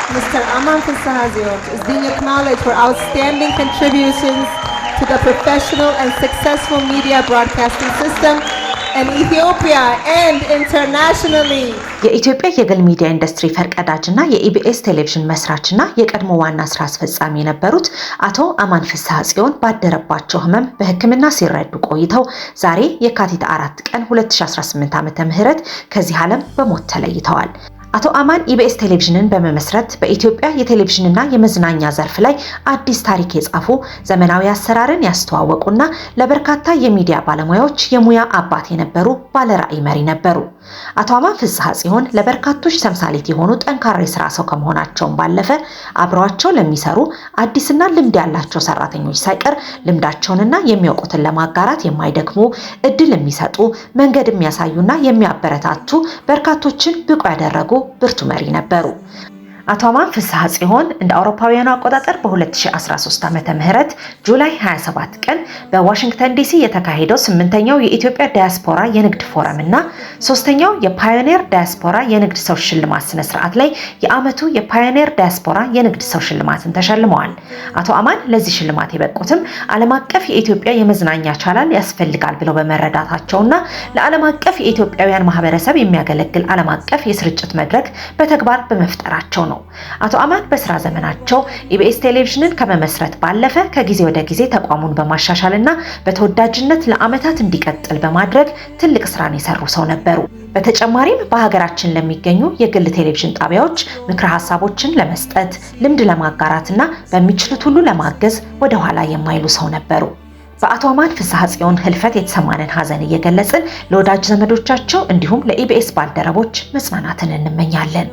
Mr. Aman Fissahazion is being acknowledged for outstanding contributions to the professional and successful media broadcasting system in Ethiopia and internationally. የኢትዮጵያ የግል ሚዲያ ኢንዱስትሪ ፈርቀዳጅና የኢቢኤስ ቴሌቪዥን መስራችና የቀድሞ ዋና ስራ አስፈጻሚ የነበሩት አቶ አማን ፍስሐጽዮን ባደረባቸው ህመም በሕክምና ሲረዱ ቆይተው ዛሬ የካቲት 4 ቀን 2018 ዓ.ም ከዚህ ዓለም በሞት ተለይተዋል። አቶ አማን ኢቢኤስ ቴሌቪዥንን በመመስረት በኢትዮጵያ የቴሌቪዥንና የመዝናኛ ዘርፍ ላይ አዲስ ታሪክ የጻፉ ዘመናዊ አሰራርን ያስተዋወቁና ለበርካታ የሚዲያ ባለሙያዎች የሙያ አባት የነበሩ ባለራዕይ መሪ ነበሩ። አቶ አማን ፍስሐጽዮን ለበርካቶች ተምሳሌት የሆኑ ጠንካራ የሥራ ሰው ከመሆናቸውም ባለፈ አብረዋቸው ለሚሰሩ አዲስና ልምድ ያላቸው ሰራተኞች ሳይቀር ልምዳቸውንና የሚያውቁትን ለማጋራት የማይደክሙ እድል የሚሰጡ መንገድ የሚያሳዩና የሚያበረታቱ በርካቶችን ብቁ ያደረጉ ብርቱ መሪ ነበሩ። አቶ አማን ፍስሐጽዮን እንደ አውሮፓውያኑ አቆጣጠር በ2013 ዓመተ ምህረት ጁላይ 27 ቀን በዋሽንግተን ዲሲ የተካሄደው 8ኛው የኢትዮጵያ ዲያስፖራ የንግድ ፎረም እና 3ኛው የፓዮኒር ዲያስፖራ የንግድ ሰው ሽልማት ስነ ስርዓት ላይ የዓመቱ የፓዮኒር ዲያስፖራ የንግድ ሰው ሽልማትን ተሸልመዋል። አቶ አማን ለዚህ ሽልማት የበቁትም ዓለም አቀፍ የኢትዮጵያ የመዝናኛ ቻናል ያስፈልጋል ብለው በመረዳታቸውና ለዓለም አቀፍ የኢትዮጵያውያን ማህበረሰብ የሚያገለግል ዓለም አቀፍ የስርጭት መድረክ በተግባር በመፍጠራቸው ነው። አቶ አማን በስራ ዘመናቸው ኢቢኤስ ቴሌቪዥንን ከመመስረት ባለፈ ከጊዜ ወደ ጊዜ ተቋሙን በማሻሻልና በተወዳጅነት ለዓመታት እንዲቀጥል በማድረግ ትልቅ ስራን የሰሩ ሰው ነበሩ። በተጨማሪም በሀገራችን ለሚገኙ የግል ቴሌቪዥን ጣቢያዎች ምክረ ሀሳቦችን ለመስጠት ልምድ ለማጋራትና በሚችሉት ሁሉ ለማገዝ ወደ ኋላ የማይሉ ሰው ነበሩ። በአቶ አማን ፍስሐጽዮን ህልፈት የተሰማንን ሀዘን እየገለጽን ለወዳጅ ዘመዶቻቸው እንዲሁም ለኢቢኤስ ባልደረቦች መጽናናትን እንመኛለን።